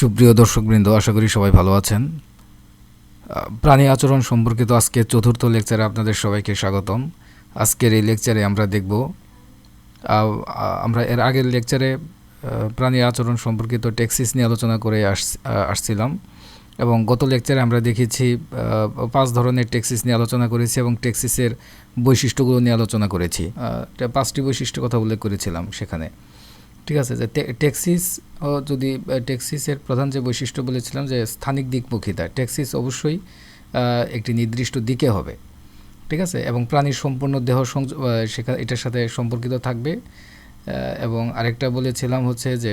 সুপ্রিয় দর্শকবৃন্দ, আশা করি সবাই ভালো আছেন। প্রাণী আচরণ সম্পর্কিত আজকে চতুর্থ লেকচারে আপনাদের সবাইকে স্বাগতম। আজকের এই লেকচারে আমরা দেখব, আমরা এর আগের লেকচারে প্রাণী আচরণ সম্পর্কিত টেক্সিস নিয়ে আলোচনা করে আসছিলাম এবং গত লেকচারে আমরা দেখেছি 5 ধরনের টেক্সিস নিয়ে আলোচনা করেছি এবং টেক্সিসের বৈশিষ্ট্যগুলো নিয়ে আলোচনা করেছি। 5টি বৈশিষ্ট্য কথা উল্লেখ করেছিলাম সেখানে। ঠিক আছে, যে টেক্সিস যদি টেক্সিসের প্রধান যে বৈশিষ্ট্য বলেছিলাম যে স্থানিক দিকমুখিতা, টেক্সিস অবশ্যই একটি নির্দিষ্ট দিকে হবে। ঠিক আছে, এবং প্রাণীর সম্পূর্ণ দেহ সেখানে এটার সাথে সম্পর্কিত থাকবে। এবং আরেকটা বলেছিলাম হচ্ছে যে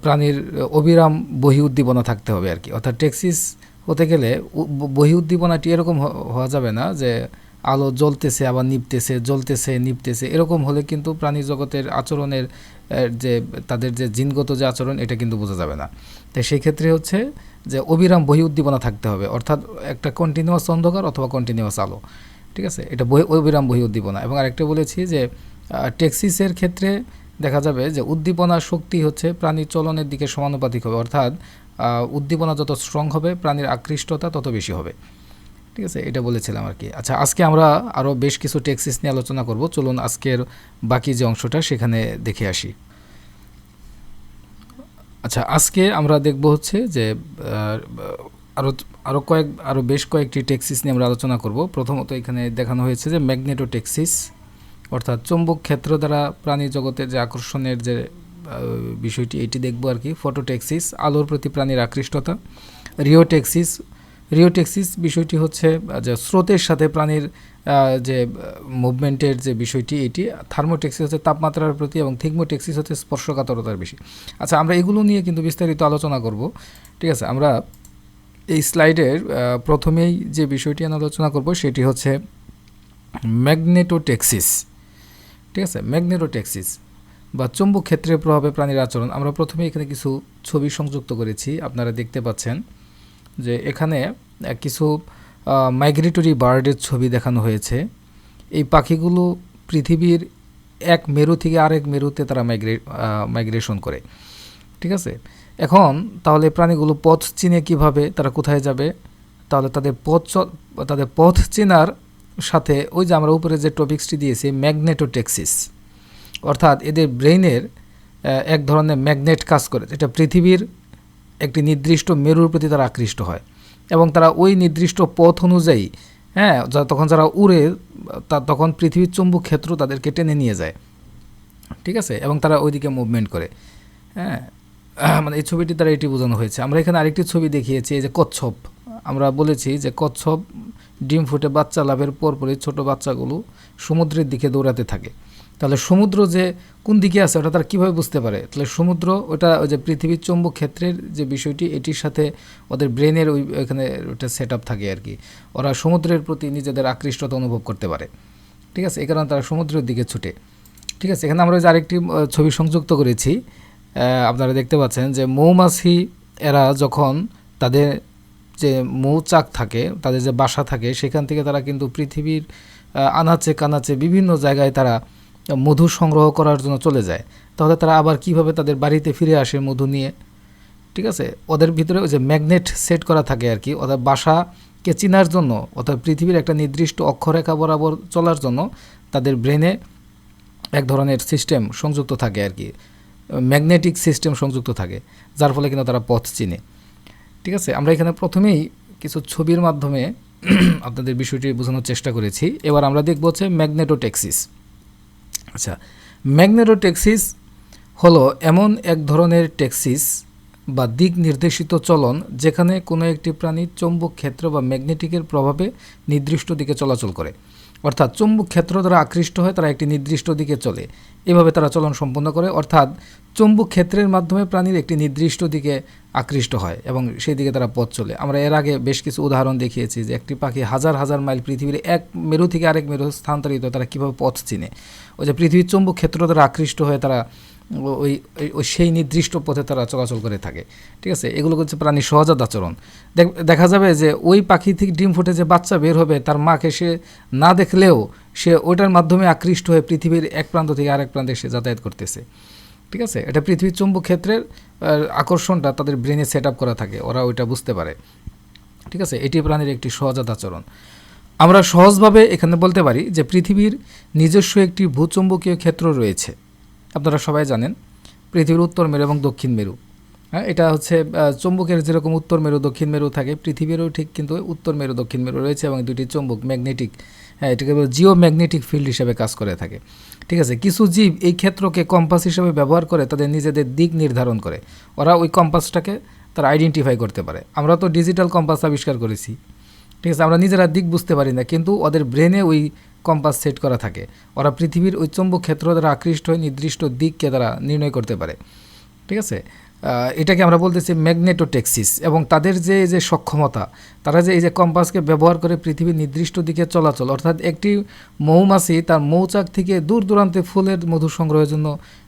প্রাণীর অবিরাম বহি উদ্দীপনা থাকতে হবে আর কি। অর্থাৎ টেক্সিস হতে গেলে বহি উদ্দীপনাটি এরকম হওয়া যাবে না যে আলো জ্বলতেছে আবার নিভতেছে, জ্বলতেছে নিভতেছে, এরকম হলে কিন্তু প্রাণী জগতের আচরণের যে তাদের যে জিনগত যে আচরণ এটা কিন্তু বোঝা যাবে না। তাই সেই ক্ষেত্রে হচ্ছে যে অবিরাম বহি উদ্দীপনা থাকতে হবে, অর্থাৎ একটা কন্টিনিউয়াস অন্ধকার অথবা কন্টিনিউয়াস আলো। ঠিক আছে, এটা অবিরাম বহি উদ্দীপনা। এবং আরেকটা বলেছি যে টেক্সিসের ক্ষেত্রে দেখা যাবে যে উদ্দীপনার শক্তি হচ্ছে প্রাণীর চলনের দিকে সমানুপাতিক হবে, অর্থাৎ উদ্দীপনা যত স্ট্রং হবে প্রাণীর আকৃষ্টতা তত বেশি হবে। ঠিক আছে, এটা বলেছিলাম আর কি। আচ্ছা, আজকে আমরা আরও বেশ কিছু টেক্সিস নিয়ে আলোচনা করব। চলুন আজকের বাকি যে অংশটা সেখানে দেখে আসি। আচ্ছা, আজকে আমরা দেখব হচ্ছে যে আরও বেশ কয়েকটি টেক্সিস নিয়ে আমরা আলোচনা করব। প্রথমত এখানে দেখানো হয়েছে যে ম্যাগনেটোটেক্সিস, অর্থাৎ চৌম্বক ক্ষেত্র দ্বারা প্রাণী জগতের যে আকর্ষণের যে বিষয়টি এটি দেখব আর কি। ফটোটেক্সিস, আলোর প্রতি প্রাণীর আকৃষ্টতা। রিওটেক্সিস বিষয়টি হচ্ছে যে স্রোতের সাথে প্রাণীর যে মুভমেন্টের যে বিষয়টি এটি। থার্মোটেক্সিস হচ্ছে তাপমাত্রার প্রতি, এবং থিগমোটেক্সিস হচ্ছে স্পর্শকাতরতার বেশি। আচ্ছা, আমরা এগুলো নিয়ে কিন্তু বিস্তারিত আলোচনা করব। ঠিক আছে, আমরা এই স্লাইডের প্রথমেই যে বিষয়টি আলোচনা করব সেটি হচ্ছে ম্যাগনেটোটেক্সিস। ঠিক আছে, ম্যাগনেটোটেক্সিস বা চৌম্বক ক্ষেত্রের প্রভাবে প্রাণীর আচরণ। আমরা প্রথমে এখানে কিছু ছবি সংযুক্ত করেছি, আপনারা দেখতে পাচ্ছেন যে এখানে কিছু মাইগ্রেটরি বার্ডের ছবি দেখানো হয়েছে। এই পাখিগুলো পৃথিবীর এক মেরু থেকে আরেক মেরুতে তারা মাইগ্রেশন করে। ঠিক আছে, এখন তাহলে প্রাণীগুলো পথ চিনে কিভাবে, তারা কোথায় যাবে? তাহলে তাদের পথ চেনার সাথে ওই যে আমরা উপরে যে টপিক্সটি দিয়েছি ম্যাগনেটোটেক্সিস, অর্থাৎ এদের ব্রেইনের এক ধরনের ম্যাগনেট কাজ করে, এটা পৃথিবীর একটি নির্দিষ্ট মেরুর প্রতি তারা আকৃষ্ট হয় এবং তারা ওই নির্দিষ্ট পথ অনুযায়ী তখন যারা উড়ে তখন পৃথিবীর চৌম্বক ক্ষেত্র তাদেরকে টেনে নিয়ে যায়। ঠিক আছে, এবং তারা ওইদিকে মুভমেন্ট করে। মানে এই ছবিটি দ্বারা এটি বোঝানো হয়েছে। আমরা এখানে আরেকটি ছবি দেখিয়েছি, এই যে কচ্ছপ। আমরা বলেছি যে কচ্ছপ ডিম ফুটে বাচ্চা লাভের পরপরই ছোটো বাচ্চাগুলো সমুদ্রের দিকে দৌড়াতে থাকে। তাহলে সমুদ্র যে কোন দিকে আছে ওটা তারা কীভাবে বুঝতে পারে? তাহলে সমুদ্র ওটা ওই যে পৃথিবীর চৌম্বক ক্ষেত্রের যে বিষয়টি এটির সাথে ওদের ব্রেনের ওইখানে ওটা সেট আপ থাকে আর কি। ওরা সমুদ্রের প্রতি নিজেদের আকৃষ্টতা অনুভব করতে পারে। ঠিক আছে, এই কারণে তারা সমুদ্রের দিকে ছুটে। ঠিক আছে, এখানে আমরা যে আরেকটি ছবি সংযুক্ত করেছি, আপনারা দেখতে পাচ্ছেন যে মৌমাছি এরা যখন তাদের যে মৌচাক থাকে, তাদের যে বাসা থাকে, সেখান থেকে তারা কিন্তু পৃথিবীর আনাচে কানাচে বিভিন্ন জায়গায় তারা মধু সংগ্রহ করার জন্য চলে যায়। তাহলে তারা আবার কিভাবে তাদের বাড়িতে ফিরে আসে মধু নিয়ে? ঠিক আছে, ওদের ভিতরে ওই যে ম্যাগনেট সেট করা থাকে আর কি। ওদের বাসাকে চেনার জন্য, অর্থাৎ পৃথিবীর একটা নির্দিষ্ট অক্ষরেখা বরাবর চলার জন্য তাদের ব্রেনে এক ধরনের সিস্টেম সংযুক্ত থাকে আর কি, ম্যাগনেটিক সিস্টেম সংযুক্ত থাকে, যার ফলে কিন্তু তারা পথ চিনে। ঠিক আছে, আমরা এখানে প্রথমেই কিছু ছবির মাধ্যমে আপনাদের বিষয়টি বোঝানোর চেষ্টা করেছি। এবার আমরা দেখব হচ্ছে ম্যাগনেটোটেক্সিস। আচ্ছা, ম্যাগনেটোটেক্সিস হলো এমন এক ধরনের টেক্সিস বা দিক নির্দেশিত চলন যেখানে কোনো একটি প্রাণীর চৌম্বক ক্ষেত্র বা ম্যাগনেটিকের প্রভাবে নির্দিষ্ট দিকে চলাচল করে। অর্থাৎ চৌম্বক ক্ষেত্র দ্বারা আকৃষ্ট হয়, তারা একটি নির্দিষ্ট দিকে চলে, এভাবে তারা চলন সম্পন্ন করে। অর্থাৎ চৌম্বক ক্ষেত্রের মাধ্যমে প্রাণীর একটি নির্দিষ্ট দিকে আকৃষ্ট হয় এবং সেই দিকে তারা পথ চলে। আমরা এর আগে বেশ কিছু উদাহরণ দেখিয়েছি যে একটি পাখি হাজার হাজার মাইল পৃথিবীর এক মেরু থেকে আরেক মেরু স্থানান্তরিত, তারা কীভাবে পথ চিনে? ওই যে পৃথিবীর চৌম্বক ক্ষেত্র দ্বারা আকৃষ্ট হয়ে তারা ওই সেই নির্দিষ্ট পথে তারা চলাচল করে থাকে। ঠিক আছে, এগুলো হচ্ছে প্রাণীর সহজাত আচরণ। দেখা যাবে যে ওই পাখি থেকে ডিম ফুটে যে বাচ্চা বের হবে, তার মাকে সে না দেখলেও সে ওইটার মাধ্যমে আকৃষ্ট হয়ে পৃথিবীর এক প্রান্ত থেকে আরেক প্রান্তে সে যাতায়াত করতেছে। ঠিক আছে, এটা পৃথিবীর চুম্বক ক্ষেত্রের আকর্ষণটা তাদের ব্রেনে সেট আপ করা থাকে, ওরা ওইটা বুঝতে পারে। ঠিক আছে, এটি প্রাণীর একটি সহজাত আচরণ। আমরা সহজভাবে এখানে বলতে পারি যে পৃথিবীর নিজস্ব একটি ভূচুম্বকীয় ক্ষেত্র রয়েছে। আপনারা সবাই জানেন পৃথিবীর উত্তর মেরু এবং দক্ষিণ মেরু, হ্যাঁ, এটা হচ্ছে চুম্বকের যেরকম উত্তর মেরু দক্ষিণ মেরু থাকে, পৃথিবীরও ঠিক কিন্তু উত্তর মেরু দক্ষিণ মেরু রয়েছে এবং দুটি চুম্বক ম্যাগনেটিক, হ্যাঁ, এটাকে জিও ম্যাগনেটিক ফিল্ড হিসেবে কাজ করে থাকে। ঠিক আছে, কিছু জীব এই ক্ষেত্রকে কম্পাস হিসেবে ব্যবহার করে তাদের নিজেদের দিক নির্ধারণ করে, ওরা ওই কম্পাসটাকে তারা আইডেন্টিফাই করতে পারে। আমরা তো ডিজিটাল কম্পাস আবিষ্কার করেছি, ঠিক আছে, আমরা নিজেরা দিক বুঝতে পারি না, কিন্তু ওদের ব্রেনে ওই কম্পাস সেট করা থাকে, ওরা পৃথিবীর ওই চুম্বক ক্ষেত্র দ্বারা আকৃষ্ট হয়ে নির্দিষ্ট দিককে তারা নির্ণয় করতে পারে। ঠিক আছে, এটাকে আমরা বলতেছি ম্যাগনেটোটেক্সিস। এবং তাদের যে সক্ষমতা, তারা যে এই যে কম্পাসকে ব্যবহার করে পৃথিবীর নির্দিষ্ট দিকে চলাচল, অর্থাৎ একটি মৌমাছি তার মৌচাক থেকে দূর দূরান্তে ফুলের মধু সংগ্রহের জন্য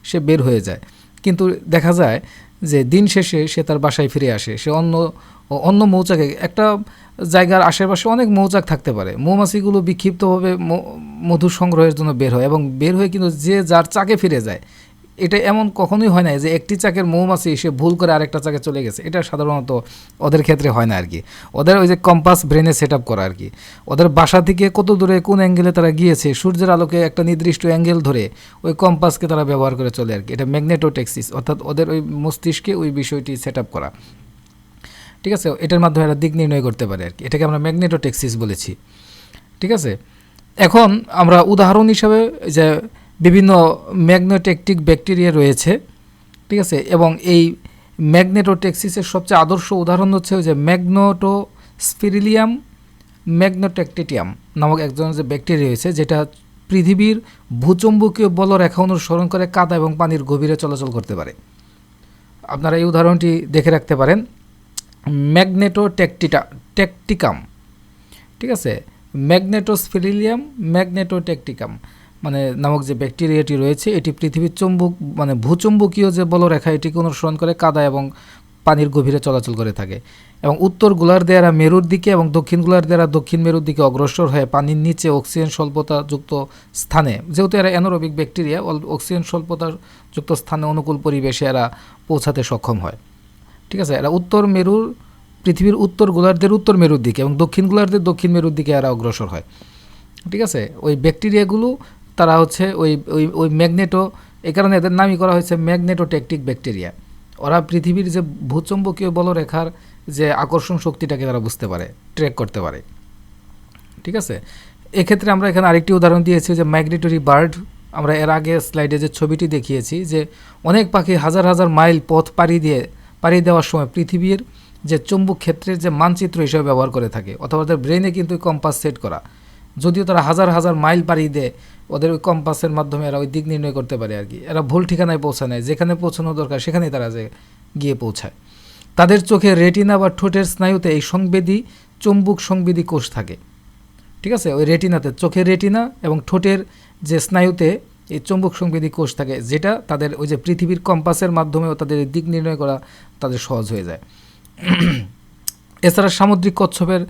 সে বের হয়ে যায়, কিন্তু দেখা যায় যে দিন শেষে সে তার বাসায় ফিরে আসে। সে অন্য মৌচাকে, একটা জায়গার আশেপাশে অনেক মৌচাক থাকতে পারে, মৌমাছিগুলো বিক্ষিপ্তভাবে মধু সংগ্রহের জন্য বের হয় এবং বের হয়ে কিন্তু যে যার চাকে ফিরে যায়। এটা এমন কখনোই হয় না যে একটি চাকের মৌমাছি সে ভুল করে আরেকটা চাকে চলে গেছে, এটা সাধারণত ওদের ক্ষেত্রে হয় না আর কি। ওদের ওই যে কম্পাস ব্রেনে সেট আপ করা আর কি, ওদের বাসা থেকে কত দূরে কোন অ্যাঙ্গেলে তারা গিয়েছে, সূর্যের আলোকে একটা নির্দিষ্ট অ্যাঙ্গেল ধরে ওই কম্পাসকে তারা ব্যবহার করে চলে আর কি। এটা ম্যাগনেটোটেক্সিস, অর্থাৎ ওদের ওই মস্তিষ্কে ওই বিষয়টি সেট আপ করা। ঠিক আছে, এটার মাধ্যমে এরা দিক নির্ণয় করতে পারে আর কি, এটাকে আমরা ম্যাগনেটোটেক্সিস বলেছি। ঠিক আছে, এখন আমরা উদাহরণ হিসাবে যে বিভিন্ন ম্যাগনেটোটেকটিক ব্যাকটেরিয়া রয়েছে, ঠিক আছে, এবং এই ম্যাগনেটোটেক্সিসের সবচেয়ে আদর্শ উদাহরণ হচ্ছে ওই যে ম্যাগনোটোস্পিরিলিয়াম ম্যাগনোটেকটিটিয়াম নামক একজন যে ব্যাকটেরিয়া রয়েছে, যেটা পৃথিবীর ভূচুম্বকীয় বলরেখা অনুসরণ করে কাদা এবং পানির গভীরে চলাচল করতে পারে। আপনারা এই উদাহরণটি দেখে রাখতে পারেন, ম্যাগনেটোটেকটিকাম। ঠিক আছে, ম্যাগনেটোস্পিরিলিয়াম ম্যাগনেটোটেকটিকাম মানে নামক যে ব্যাকটেরিয়াটি রয়েছে, এটি পৃথিবীর চুম্বক মানে ভূচুম্বকীয় যে বলরেখা এটিকে অনুসরণ করে কাদা এবং পানির গভীরে চলাচল করে থাকে, এবং উত্তর গোলার্ধে এরা মেরুর দিকে এবং দক্ষিণ গোলার্ধে এরা দক্ষিণ মেরুর দিকে অগ্রসর হয়ে পানির নিচে অক্সিজেন স্বল্পতাযুক্ত স্থানে, যেহেতু এরা অ্যানারোবিক ব্যাকটেরিয়া, অক্সিজেন স্বল্পতাযুক্ত স্থানে অনুকূল পরিবেশে এরা পৌঁছাতে সক্ষম হয়। ঠিক আছে, এরা উত্তর মেরুর পৃথিবীর উত্তর গোলার্ধের উত্তর মেরুর দিকে এবং দক্ষিণ গোলার্ধের দক্ষিণ মেরুর দিকে এরা অগ্রসর হয়। ঠিক আছে, ওই ব্যাকটেরিয়াগুলো তারা হচ্ছে ওই ওই ওই ম্যাগনেটো, এই কারণে এদের নামই করা হয়েছে ম্যাগনেটোটেকটিক ব্যাকটেরিয়া। ওরা পৃথিবীর যে ভূচুম্বকীয় বলরেখার যে আকর্ষণ শক্তিটাকে তারা বুঝতে পারে, ট্র্যাক করতে পারে। ঠিক আছে, এক্ষেত্রে আমরা এখানে আরেকটি উদাহরণ দিয়েছি যে মাইগ্রেটরি বার্ড। আমরা এর আগে স্লাইডে যে ছবিটি দেখিয়েছি যে অনেক পাখি হাজার হাজার মাইল পথ পাড়ি দেওয়ার সময় পৃথিবীর যে চুম্বক ক্ষেত্রের যে মানচিত্র হিসেবে ব্যবহার করে থাকে, অথবা তাদের ব্রেনে কিন্তু কম্পাস সেট করা, যদিও তারা হাজার হাজার মাইল পাড়ি দেয়, ওদের ওই কম্পাসের মাধ্যমে এরা ওই দিক নির্ণয় করতে পারে আর কি। এরা ভুল ঠিকানায় পৌঁছায় না, যেখানে পৌঁছানো দরকার সেখানেই তারা গিয়ে পৌঁছায়। তাদের চোখে রেটিনা বা ঠোঁটের স্নায়ুতে এই চুম্বক সংবেদী কোষ থাকে। ঠিক আছে, ওই রেটিনাতে, চোখের রেটিনা এবং ঠোঁটের যে স্নায়ুতে এই চুম্বক সংবেদী কোষ থাকে, যেটা তাদের ওই যে পৃথিবীর কম্পাসের মাধ্যমেও তাদের দিক নির্ণয় করা তাদের সহজ হয়ে যায়। এছাড়া সামুদ্রিক কচ্ছপের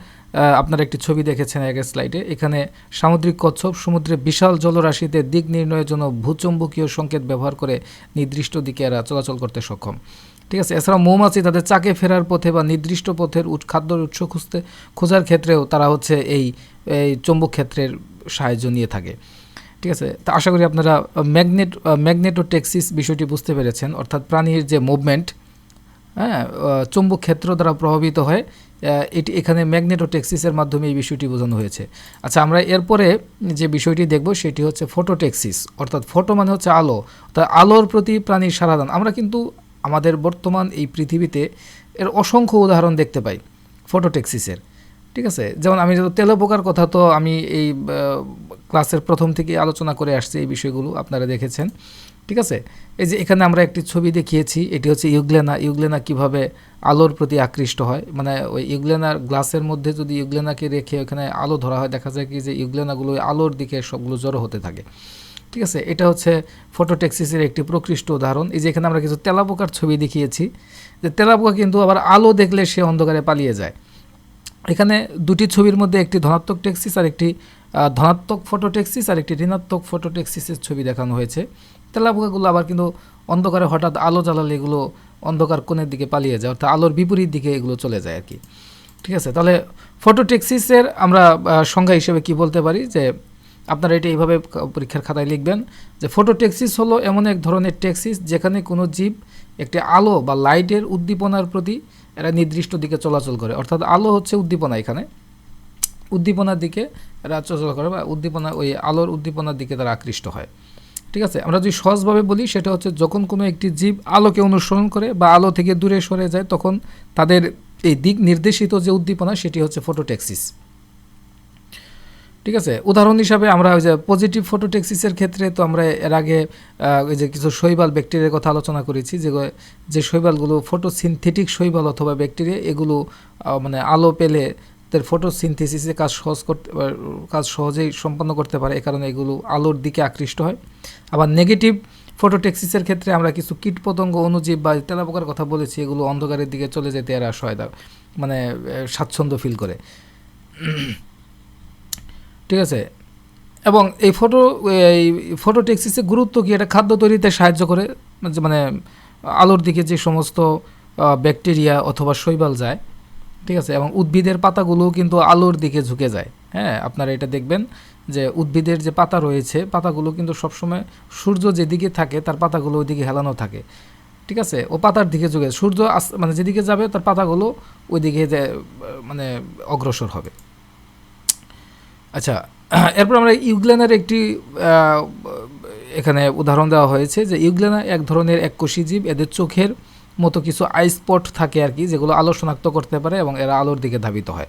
আপনারা একটি ছবি দেখেছেন আগের স্লাইডে, এখানে সামুদ্রিক কচ্ছপ সমুদ্রে বিশাল জলরাশিতে দিক নির্ণয়ের জন্য ভূচুম্বকীয় সংকেত ব্যবহার করে নির্দিষ্ট দিকে এরা চলাচল করতে সক্ষম। ঠিক আছে, এছাড়া মৌমাছি তাদের চাকে ফেরার পথে বা নির্দিষ্ট পথের খাদ্যের উৎস খোঁজার ক্ষেত্রেও তারা হচ্ছে এই চুম্বক ক্ষেত্রের সাহায্য নিয়ে থাকে। ঠিক আছে, তা আশা করি আপনারা ম্যাগনেটোটেক্সিস বিষয়টি বুঝতে পেরেছেন, অর্থাৎ প্রাণীর যে মুভমেন্ট, হ্যাঁ, চুম্বক ক্ষেত্র দ্বারা প্রভাবিত হয়, এটি এখানে ম্যাগনেটোটেক্সিসের মাধ্যমে এই বিষয়টি বোঝানো হয়েছে। আচ্ছা, আমরা এরপরে যে বিষয়টি দেখব সেটি হচ্ছে ফটোটেক্সিস, অর্থাৎ ফটো মানে হচ্ছে আলো, তা আলোর প্রতি প্রাণীর সারাদান। আমরা কিন্তু আমাদের বর্তমান এই পৃথিবীতে এর অসংখ্য উদাহরণ দেখতে পাই ফটোটেক্সিসের। ঠিক আছে, যেমন আমি যত তেলাপোকার কথা তো আমি এই ক্লাসের প্রথম থেকে আলোচনা করে আসছি, এই বিষয়গুলো আপনারা দেখেছেন। ঠিক আছে, এই যে এখানে আমরা একটি ছবি দেখিয়েছি, এটি হচ্ছে ইউগ্লেনা কীভাবে আলোর প্রতি আকৃষ্ট হয়, মানে ওই ইউগ্লেনার গ্লাসের মধ্যে যদি ইউগ্লেনাকে রেখে ওখানে আলো ধরা হয়, দেখা যায় কি যে ইউগ্লেনাগুলো আলোর দিকে সবগুলো জড়ো হতে থাকে। ঠিক আছে, এটা হচ্ছে ফটোটেক্সিসের একটি প্রকৃষ্ট উদাহরণ। এই যে এখানে আমরা কিছু তেলাপোকার ছবি দেখিয়েছি, যে তেলাপোকা কিন্তু আবার আলো দেখলে সে অন্ধকারে পালিয়ে যায়। এখানে দুটি ছবির মধ্যে একটি ধনাত্মক টেক্সিস আর একটি ধনাত্মক ফটোটেক্সিস আর একটি ঋণাত্মক ফটোটেক্সিসের ছবি দেখানো হয়েছে। তেলাপোকাগুলো আবার কিন্তু অন্ধকারে হঠাৎ আলো জ্বালালে এগুলো অন্ধকার কোণের দিকে পালিয়ে যায়, অর্থাৎ আলোর বিপরীত দিকে এগুলো চলে যায় আর কি। ঠিক আছে, তাহলে ফটোটেক্সিসের আমরা সংজ্ঞা হিসেবে কি বলতে পারি, যে আপনারা এটা এইভাবে পরীক্ষার খাতায় লিখবেন যে ফটোটেক্সিস হলো এমন এক ধরনের টেক্সিস যেখানে কোনো জীব একটি আলো বা লাইটের উদ্দীপনার প্রতি এরা নির্দিষ্ট দিকে চলাচল করে, অর্থাৎ আলো হচ্ছে উদ্দীপনা, এখানে উদ্দীপনার দিকে এরা চলাচল করে বা উদ্দীপনা ওই আলোর উদ্দীপনার দিকে তারা আকৃষ্ট হয়। ঠিক আছে, আমরা যদি সহজভাবে বলি সেটা হচ্ছে যখন কোনো একটি জীব আলোকে অনুসরণ করে বা আলো থেকে দূরে সরে যায় তখন তাদের এই দিক নির্দেশিত যে উদ্দীপনা সেটি হচ্ছে ফটোটেক্সিস। ঠিক আছে, উদাহরণ হিসাবে আমরা ওই যে পজিটিভ ফটোটেক্সিসের ক্ষেত্রে তো আমরা এর আগে ওই যে কিছু শৈবাল ব্যাকটেরিয়ার কথা আলোচনা করেছি, যে শৈবালগুলো ফটোসিনথেটিক শৈবাল অথবা ব্যাকটেরিয়া, এগুলো মানে আলো পেলে তাদের ফটোসিনথেসিসে কাজ সহজেই সম্পন্ন করতে পারে, এ কারণে এগুলো আলোর দিকে আকৃষ্ট হয়। আবার নেগেটিভ ফটোটেক্সিসের ক্ষেত্রে আমরা কিছু কীটপতঙ্গ, অণুজীব বা তেলাপোকার কথা বলেছি, এগুলো অন্ধকারের দিকে চলে যেতে এরা সহায়তা মানে স্বাচ্ছন্দ্য ফিল করে। ঠিক আছে, এবং এই ফটোটেক্সিসের গুরুত্ব কি, এটা খাদ্য তৈরিতে সাহায্য করে, মানে আলোর দিকে যে সমস্ত ব্যাকটেরিয়া অথবা শৈবাল যায়। ঠিক আছে, এবং উদ্ভিদের পাতাগুলোও কিন্তু আলোর দিকে ঝুঁকে যায়। হ্যাঁ, আপনারা এটা দেখবেন যে উদ্ভিদের যে পাতা রয়েছে, পাতাগুলো কিন্তু সবসময় সূর্য যেদিকে থাকে তার পাতাগুলো ওইদিকে হেলানো থাকে। ঠিক আছে, ও পাতার দিকে ঝুঁকে, সূর্য মানে যেদিকে যাবে তার পাতাগুলো ওইদিকে মানে অগ্রসর হবে। আচ্ছা, এরপর আমরা ইউগ্লেনার একটি এখানে উদাহরণ দেওয়া হয়েছে যে ইউগ্লেনা এক ধরনের এককোষী জীব, এদের চোখের মতো কিছু আই স্পট থাকে আর কি, যেগুলো আলো শনাক্ত করতে পারে এবং এরা আলোর দিকে ধাবিত হয়।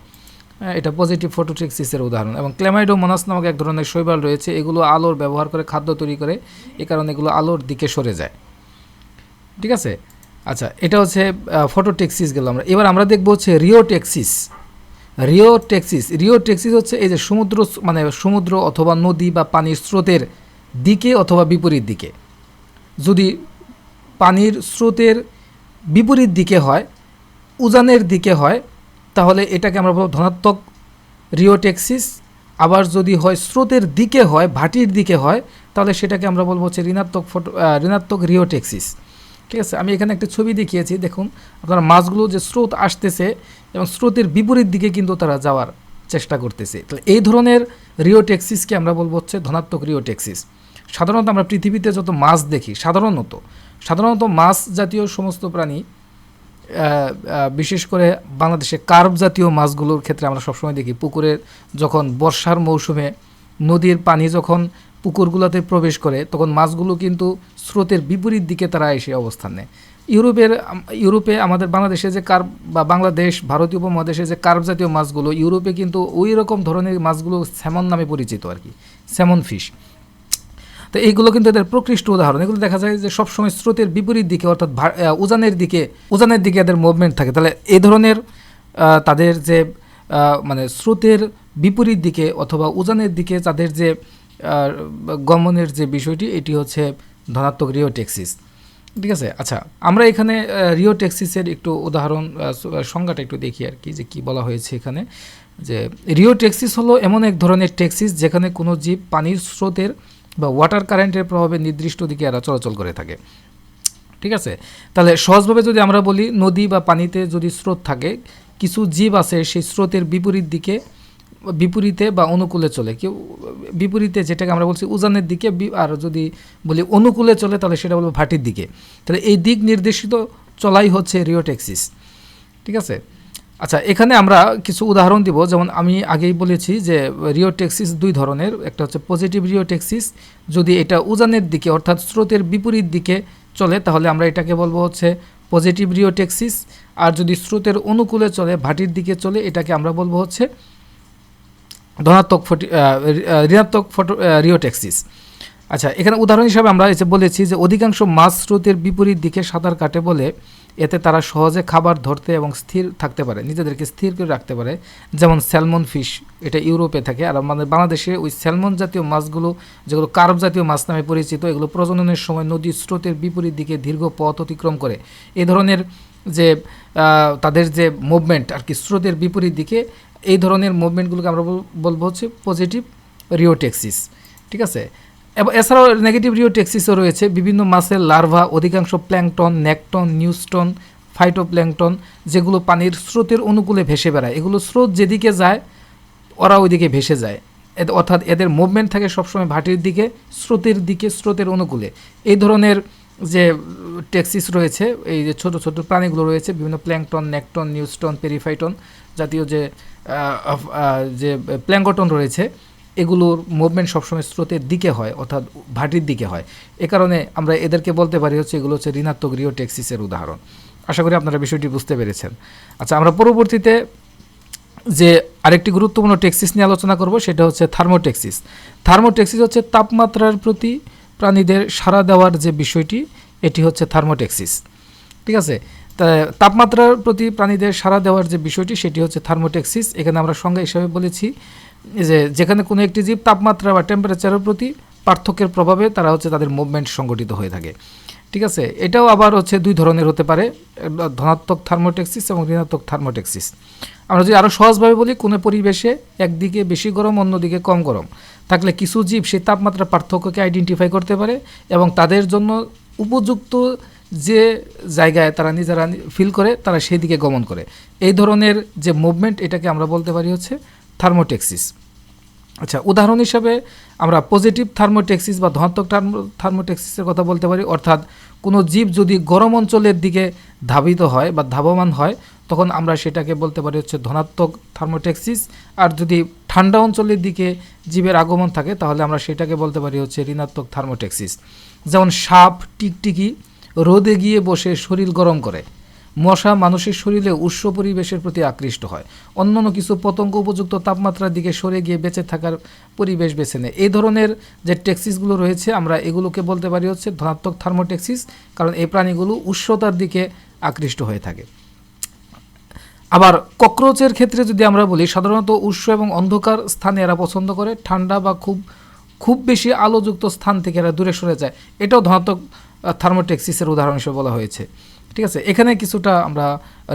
এটা পজিটিভ ফটোটেক্সিসের উদাহরণ। এবং ক্ল্যামাইডোমোনাস নামক এক ধরনের শৈবাল রয়েছে, এগুলো আলোর ব্যবহার করে খাদ্য তৈরি করে, এ কারণে এগুলো আলোর দিকে সরে যায়। ঠিক আছে, আচ্ছা, এটা হচ্ছে ফটোটেক্সিস গেল। এবার আমরা দেখব হচ্ছে রিওটেক্সিস। রিওটেক্সিস হচ্ছে এই যে সমুদ্র অথবা নদী বা পানির স্রোতের দিকে অথবা বিপরীত দিকে, যদি পানির স্রোতের বিপরীত দিকে হয়, উজানের দিকে হয়, তাহলে এটাকে আমরা বলব ধনাত্মক রিওটেক্সিস। আবার যদি হয় স্রোতের দিকে হয়, ভাটির দিকে হয়, তাহলে সেটাকে আমরা বলবো হচ্ছে ঋণাত্মক রিওটেক্সিস। ঠিক আছে, আমি এখানে একটা ছবি দেখিয়েছি, দেখুন আপনারা মাছগুলো যে স্রোত আসতেছে এবং স্রোতের বিপরীত দিকে কিন্তু তারা যাওয়ার চেষ্টা করতেছে, তাহলে এই ধরনের রিওটেক্সিসকে আমরা বলবো হচ্ছে ধনাত্মক রিওটেক্সিস। সাধারণত আমরা পৃথিবীতে যত মাছ দেখি, সাধারণত মাছ জাতীয় সমস্ত প্রাণী, বিশেষ করে বাংলাদেশে কার্প জাতীয় মাছগুলোর ক্ষেত্রে আমরা সবসময় দেখি পুকুরে যখন বর্ষার মৌসুমে নদীর পানি যখন পুকুরগুলোতে প্রবেশ করে তখন মাছগুলো কিন্তু স্রোতের বিপরীত দিকে তারা এসে অবস্থান নেয়। ইউরোপে আমাদের বাংলাদেশে যে কার্প বা বাংলাদেশ ভারতীয় উপমহাদেশে যে কার্প জাতীয় মাছগুলো, ইউরোপে কিন্তু ওই রকম ধরনের মাছগুলো স্যামন নামে পরিচিত আর কি, স্যামন ফিশ। তো এইগুলো কিন্তু এদের প্রকৃষ্ট উদাহরণ। এগুলো দেখা যায় যে সবসময় স্রোতের বিপরীত দিকে অর্থাৎ উজানের দিকে এদের মুভমেন্ট থাকে। তাহলে এই ধরনের তাদের যে মানে স্রোতের বিপরীত দিকে অথবা উজানের দিকে তাদের যে গমনের যে বিষয়টি, এটি হচ্ছে ধনাত্মক রিওটেক্সিস। ঠিক আছে, আচ্ছা, আমরা এখানে রিওটেক্সিসের একটু উদাহরণ সংজ্ঞাটা একটু দেখি আর কি, যে কী বলা হয়েছে এখানে, যে রিওটেক্সিস হলো এমন এক ধরনের টেক্সিস যেখানে কোনো জীব পানির স্রোতের বা ওয়াটার কারেন্টের প্রভাবে নির্দিষ্ট দিকে এরা চলাচল করে থাকে। ঠিক আছে, তাহলে সহজভাবে যদি আমরা বলি, নদী বা পানিতে যদি স্রোত থাকে, কিছু জীব আছে সেই স্রোতের বিপরীতে বা অনুকূলে চলে, কেউ বিপরীতে যেটাকে আমরা বলছি উজানের দিকে, আর যদি বলি অনুকূলে চলে তাহলে সেটা বলবো ভাটির দিকে। তাহলে এই দিক নির্দেশিত চলাই হচ্ছে রিওটেক্সিস। ঠিক আছে, আচ্ছা, এখানে আমরা কিছু উদাহরণ দিব। যেমন আমি আগেই বলেছি যে রিওটেক্সিস দুই ধরনের, একটা হচ্ছে পজিটিভ রিওটেক্সিস, যদি এটা উজানের দিকে অর্থাৎ স্রোতের বিপরীত দিকে চলে তাহলে আমরা এটাকে বলবো হচ্ছে পজিটিভ রিওটেক্সিস, আর যদি স্রোতের অনুকূলে চলে, ভাটির দিকে চলে, এটাকে আমরা বলবো হচ্ছে ঋণাত্মক রিওটেক্সিস। আচ্ছা, এখানে উদাহরণ হিসাবে আমরা বলেছি যে অধিকাংশ মাছ স্রোতের বিপরীত দিকে সাঁতার কাটে বলে এতে তারা সহজে খাবার ধরতে এবং স্থির থাকতে পারে, নিজেদেরকে স্থির করে রাখতে পারে। যেমন স্যালমন ফিশ, এটা ইউরোপে থাকে, আর আমাদের বাংলাদেশে ওই স্যালমন জাতীয় মাছগুলো, যেগুলো কার্প জাতীয় মাছ নামে পরিচিত, এগুলো প্রজননের সময় নদীর স্রোতের বিপরীত দিকে দীর্ঘ পথ অতিক্রম করে। এই ধরনের যে তাদের যে মুভমেন্ট আর কি স্রোতের বিপরীত দিকে, এই ধরনের মুভমেন্টগুলোকে আমরা বলবো হচ্ছে পজিটিভ রিওটেক্সিস। ঠিক আছে, এবং এছাড়াও নেগেটিভ রিওটেক্সিসও রয়েছে বিভিন্ন মাছের লার্ভা, অধিকাংশ প্ল্যাঙ্কটন, নেকটন, নিউস্টন, ফাইটোপ্ল্যাঙ্কটন, যেগুলো পানির স্রোতের অনুকূলে ভেসে বেড়ায়। এগুলো স্রোত যেদিকে যায় ওরা ওইদিকে ভেসে যায়, অর্থাৎ এদের মুভমেন্ট থাকে সবসময় ভাটির দিকে, স্রোতের অনুকূলে। এই ধরনের যে টেক্সিস রয়েছে, এই যে ছোট ছোট প্রাণীগুলো রয়েছে, বিভিন্ন প্ল্যাঙ্কটন, নেকটন, নিউস্টন, পেরিফাইটন জাতীয় যে প্ল্যাঙ্কটন রয়েছে, এগুলোর মুভমেন্ট সবসময় স্রোতের দিকে হয়, অর্থাৎ ভাটির দিকে হয়। এ কারণে আমরা এদেরকে বলতে পারি হচ্ছে এগুলো হচ্ছে ঋণাত্মক রিওটেক্সিসের উদাহরণ। আশা করি আপনারা বিষয়টি বুঝতে পেরেছেন। আচ্ছা, আমরা পরবর্তীতে যে আরেকটি গুরুত্বপূর্ণ টেক্সিস নিয়ে আলোচনা করব, সেটা হচ্ছে থার্মোটেক্সিস। থার্মোটেক্সিস হচ্ছে তাপমাত্রার প্রতি প্রাণীদের সাড়া দেওয়ার যে বিষয়টি, এটি হচ্ছে থার্মোটেক্সিস। ঠিক আছে, তা তাপমাত্রার প্রতি প্রাণীদের সাড়া দেওয়ার যে বিষয়টি, সেটি হচ্ছে থার্মোটেক্সিস। এখানে আমরা সংজ্ঞা হিসাবে বলেছি যে যেখানে কোনো একটি জীব তাপমাত্রা বা টেম্পারেচারের প্রতি পার্থক্যের প্রভাবে তারা হচ্ছে তাদের মুভমেন্ট সংগঠিত হয়ে থাকে। ঠিক আছে, এটাও আবার হচ্ছে দুই ধরনের হতে পারে, ধনাত্মক থার্মোটেক্সিস এবং ঋণাত্মক থার্মোটেক্সিস। আমরা যদি আরও সহজভাবে বলি, কোনো পরিবেশে একদিকে বেশি গরম অন্যদিকে কম গরম থাকলে কিছু জীব সেই তাপমাত্রা পার্থক্যকে আইডেন্টিফাই করতে পারে এবং তাদের জন্য উপযুক্ত যে জায়গায় তারা নিজেরা ফিল করে তারা সেই দিকে গমন করে। এই ধরনের যে মুভমেন্ট, এটাকে আমরা বলতে পারি হচ্ছে থার্মোটেক্সিস। আচ্ছা, উদাহরণ হিসাবে আমরা পজিটিভ থার্মোটেক্সিস বা ধনাত্মক থার্মোটেক্সিসের কথা বলতে পারি। অর্থাৎ কোনো জীব যদি গরম অঞ্চলের দিকে ধাবিত হয় বা ধাবমান হয়, তখন আমরা সেটাকে বলতে পারি হচ্ছে ধনাত্মক থার্মোটেক্সিস। আর যদি ঠান্ডা অঞ্চলের দিকে জীবের আগমন থাকে, তাহলে আমরা সেটাকে বলতে পারি হচ্ছে ঋণাত্মক থার্মোটেক্সিস। যেমন সাপ, টিকটিকি রোদে গিয়ে বসে শরীর গরম করে, মশা মানুষের শরীরে উষ্ণ পরিবেশের প্রতি আকৃষ্ট হয়, অন্যান্য কিছু পতঙ্গ উপযুক্ত তাপমাত্রার দিকে সরে গিয়ে বেঁচে থাকার পরিবেশ বেছে নেয়। এই ধরনের যে টেক্সিসগুলো রয়েছে, আমরা এগুলোকে বলতে পারি হচ্ছে ধনাত্মক থার্মোটেক্সিস, কারণ এই প্রাণীগুলো উষ্ণতার দিকে আকৃষ্ট হয়ে থাকে। আবার ককরোচের ক্ষেত্রে যদি আমরা বলি, সাধারণত উষ্ণ এবং অন্ধকার স্থানে এরা পছন্দ করে, ঠান্ডা বা খুব বেশি আলোযুক্ত স্থান থেকে এরা দূরে সরে যায়। এটাও ধনাত্মক থার্মোটেক্সিসের উদাহরণ হিসেবে বলা হয়েছে। ঠিক আছে, এখানে কিছুটা আমরা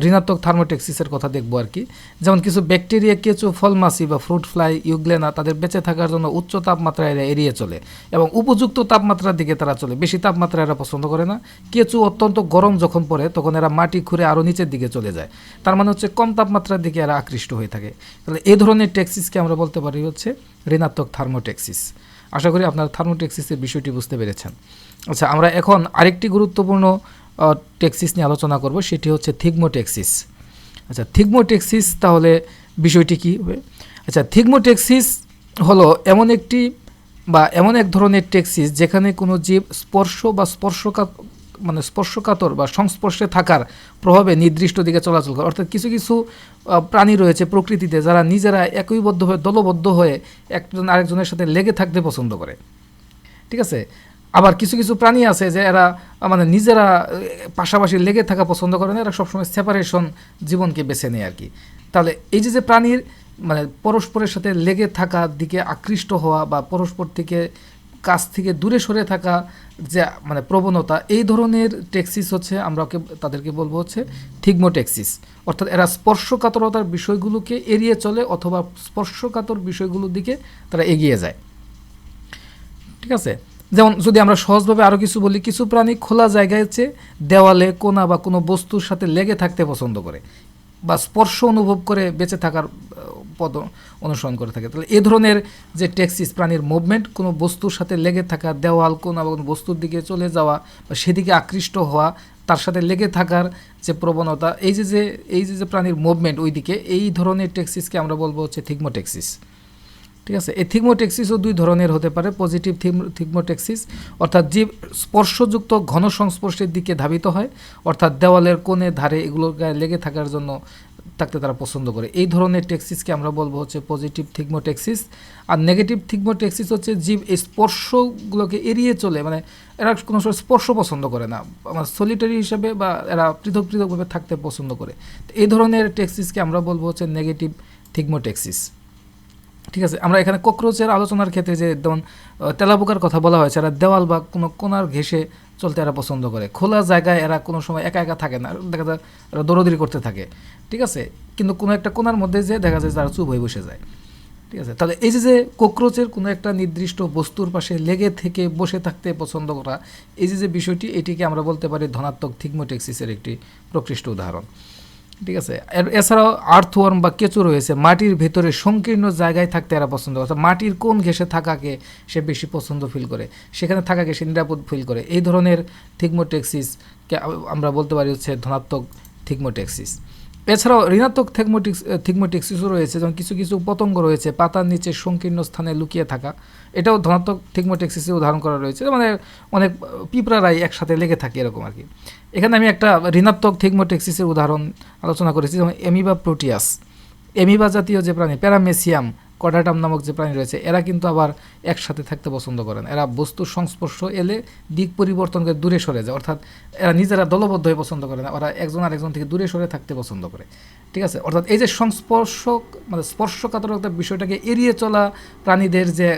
ঋণাত্মক থার্মোটেক্সিসের কথা দেখব আর কি। যেমন কিছু ব্যাকটেরিয়া, কেঁচো, ফলমাছি বা ফ্রুট ফ্লাই, ইউগ্লেনা তাদের বেঁচে থাকার জন্য উচ্চ তাপমাত্রায় এরা এড়িয়ে চলে এবং উপযুক্ত তাপমাত্রার দিকে তারা চলে, বেশি তাপমাত্রা এরা পছন্দ করে না। কেঁচো অত্যন্ত গরম যখন পড়ে, তখন এরা মাটি খুঁড়ে আরও নিচের দিকে চলে যায়, তার মানে হচ্ছে কম তাপমাত্রার দিকে এরা আকৃষ্ট হয়ে থাকে। তাহলে এই ধরনের টেক্সিসকে আমরা বলতে পারি হচ্ছে ঋণাত্মক থার্মোটেক্সিস। আশা করি আপনারা থার্মোটেক্সিসের বিষয়টি বুঝতে পেরেছেন। আচ্ছা, আমরা এখন আরেকটি গুরুত্বপূর্ণ টেক্সিস নিয়ে আলোচনা করব, সেটি হচ্ছে থিগমোটেক্সিস। আচ্ছা, থিগমোটেক্সিস তাহলে বিষয়টি কী হবে? আচ্ছা, থিগমোটেক্সিস হলো এমন এক ধরনের টেক্সিস যেখানে কোনো জীব স্পর্শ বা স্পর্শকাতর বা সংস্পর্শে থাকার প্রভাবে নির্দিষ্ট দিকে চলাচল করে। অর্থাৎ কিছু কিছু প্রাণী রয়েছে প্রকৃতিতে যারা নিজেরা একইবদ্ধভাবে দলবদ্ধ হয়ে একজন আরেকজনের সাথে লেগে থাকতে পছন্দ করে। ঠিক আছে, আবার কিছু কিছু প্রাণী আছে যে এরা নিজেরা পাশাপাশি লেগে থাকা পছন্দ করে না, এরা সবসময় সেপারেশন জীবনকে বেছে নেয় আর কি। তাহলে এই যে প্রাণীর পরস্পরের সাথে লেগে থাকার দিকে আকৃষ্ট হওয়া বা পরস্পর থেকে কাছ থেকে দূরে সরে থাকা যে প্রবণতা, এই ধরনের টেক্সিস হচ্ছে আমরা তাদেরকে বলবো হচ্ছে থিগমোটেক্সিস। অর্থাৎ এরা স্পর্শকাতরতার বিষয়গুলোকে এড়িয়ে চলে অথবা স্পর্শকাতর বিষয়গুলোর দিকে তারা এগিয়ে যায়। ঠিক আছে, যেমন যদি আমরা সহজভাবে আরও কিছু বলি, কিছু প্রাণী খোলা জায়গায় চেয়ে দেওয়ালে, কোনা বা কোনো বস্তুর সাথে লেগে থাকতে পছন্দ করে বা স্পর্শ অনুভব করে বেঁচে থাকার পদ অনুসরণ করে থাকে। তাহলে এ ধরনের যে টেক্সিস, প্রাণীর মুভমেন্ট, কোনো বস্তুর সাথে লেগে থাকা, দেওয়াল, কোনা বা কোনো বস্তুর দিকে চলে যাওয়া বা সেদিকে আকৃষ্ট হওয়া, তার সাথে লেগে থাকার যে প্রবণতা, এই যে প্রাণীর মুভমেন্ট ওই দিকে, এই ধরনের টেক্সিসকে আমরা বলবো হচ্ছে থিগমোটেক্সিস। ঠিক আছে, এই থিগমোটেক্সিসও দুই ধরনের হতে পারে। পজিটিভ থিগমোটেক্সিস অর্থাৎ জীব স্পর্শযুক্ত ঘন সংস্পর্শের দিকে ধাবিত হয়, অর্থাৎ দেওয়ালের কোণে, ধারে এগুলোর গায়ে লেগে থাকার জন্য থাকতে তারা পছন্দ করে। এই ধরনের টেক্সিসকে আমরা বলবো হচ্ছে পজিটিভ থিগমোটেক্সিস। আর নেগেটিভ থিগমোটেক্সিস হচ্ছে জীব এই স্পর্শগুলোকে এড়িয়ে চলে, এরা কোনো সময় স্পর্শ পছন্দ করে না, সলিটারি হিসাবে বা এরা পৃথকভাবে থাকতে পছন্দ করে। এই ধরনের টেক্সিসকে আমরা বলবো হচ্ছে নেগেটিভ থিগমোটেক্সিস। ঠিক আছে, আমরা এখানে ককরোচের আলোচনার ক্ষেত্রে যে যেমন তেলাপোকার কথা বলা হয়েছে, এরা দেওয়াল বা কোনো কোনার ঘেঁষে চলতে এরা পছন্দ করে। খোলা জায়গায় এরা কোনো সময় একা একা থাকে না, দেখা যায় এরা দৌড়াদৌড়ি করতে থাকে। ঠিক আছে, কিন্তু কোনো একটা কোনার মধ্যে যে দেখা যায় তারা চুপ হয়ে বসে যায়। ঠিক আছে। তাহলে এই যে কোকরোচের কোনো একটা নির্দিষ্ট বস্তুর পাশে লেগে থেকে বসে থাকতে পছন্দ করা, এই যে বিষয়টি, এটিকে আমরা বলতে পারি ধনাত্মক থিগমোটেক্সিসের একটি প্রকৃষ্ট উদাহরণ। ঠিক আছে। এছাড়াও আর্থওয়ার্ম বা কেঁচো রয়েছে, মাটির ভেতরে সংকীর্ণ জায়গায় থাকতে এরা পছন্দ করে, অর্থাৎ মাটির কোন ঘেঁষে থাকাকে সে বেশি পছন্দ ফিল করে, সেখানে থাকাকে সে নিরাপদ ফিল করে। এই ধরনের থিগমোটেক্সিসকে আমরা বলতে পারি হচ্ছে ধনাত্মক থিগমোটেক্সিস। এছাড়াও ঋণাত্মক থিগমোটেক্সিসও রয়েছে, যেমন কিছু কিছু পতঙ্গ রয়েছে পাতার নিচে সংকীর্ণ স্থানে লুকিয়ে থাকা, এটাও ধনাত্মক থিগমোটেক্সিসের উদাহরণ করা রয়েছে, মানে অনেক পিঁপড়ারাই একসাথে লেগে থাকে এরকম আর কি। এখানে আমি একটা ঋণাত্মক থিগমোটেক্সিসের উদাহরণ আলোচনা করেছি, যেমন এমিবা প্রোটিয়াস, এমিবা জাতীয় যে প্রাণী, প্যারামেসিয়াম কডাটাম নামক যে প্রাণী রয়েছে, এরা কিন্তু আবার একসাথে থাকতে পছন্দ করেন। এরা বস্তুর সংস্পর্শ এলে দিক পরিবর্তন করে দূরে সরে যায়, অর্থাৎ এরা নিজেরা দলবদ্ধ হয়ে পছন্দ করে না, ওরা একজন আরেকজন থেকে দূরে সরে থাকতে পছন্দ করে। ঠিক আছে। অর্থাৎ এই যে সংস্পর্শক মানে স্পর্শকাতরতা বিষয়টাকে এড়িয়ে চলা প্রাণীদের যে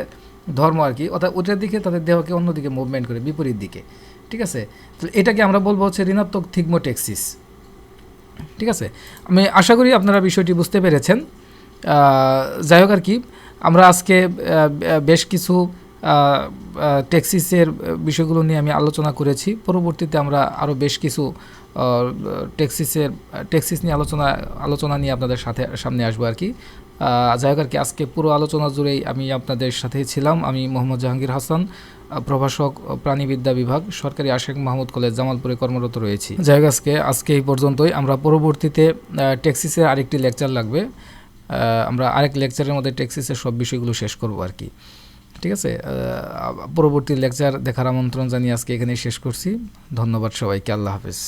ধর্ম আর কি, অর্থাৎ ওটার দিকে তাদের দেহকে অন্যদিকে মুভমেন্ট করে বিপরীত দিকে। ঠিক আছে। তো এটাকে আমরা বলবো হচ্ছে ঋণাত্মক থিগমোটেক্সিস। ঠিক আছে। আমি আশা করি আপনারা বিষয়টি বুঝতে পেরেছেন। যাই হোক আর কি, আমরা আজকে বেশ কিছু টেক্সিসের বিষয়গুলো নিয়ে আমি আলোচনা করেছি। পরবর্তীতে আমরা আরও বেশ কিছু টেক্সিস নিয়ে আলোচনা নিয়ে আপনাদের সামনে আসবো আর কি। যাই হোক আর কি, আজকে পুরো আলোচনা জুড়েই আমি আপনাদের সাথেই ছিলাম। আমি মোহাম্মদ জাহাঙ্গীর হাসান, প্রভাষক, প্রাণীবিদ্যা বিভাগ, সরকারি আশেক মাহমুদ কলেজ, জামালপুরে কর্মরত রয়েছি। যাই হোক আজকে এই পর্যন্তই। আমরা পরবর্তীতে টেক্সিসের আরেকটি লেকচার লাগবে, আমরা আরেক লেকচারের মধ্যে টেক্সিসের সব বিষয়গুলো শেষ করব আর কি। ঠিক আছে। পরবর্তী লেকচার দেখার আমন্ত্রণ জানিয়ে আজকে এখানেই শেষ করছি। ধন্যবাদ সবাইকে। আল্লাহ হাফেজ।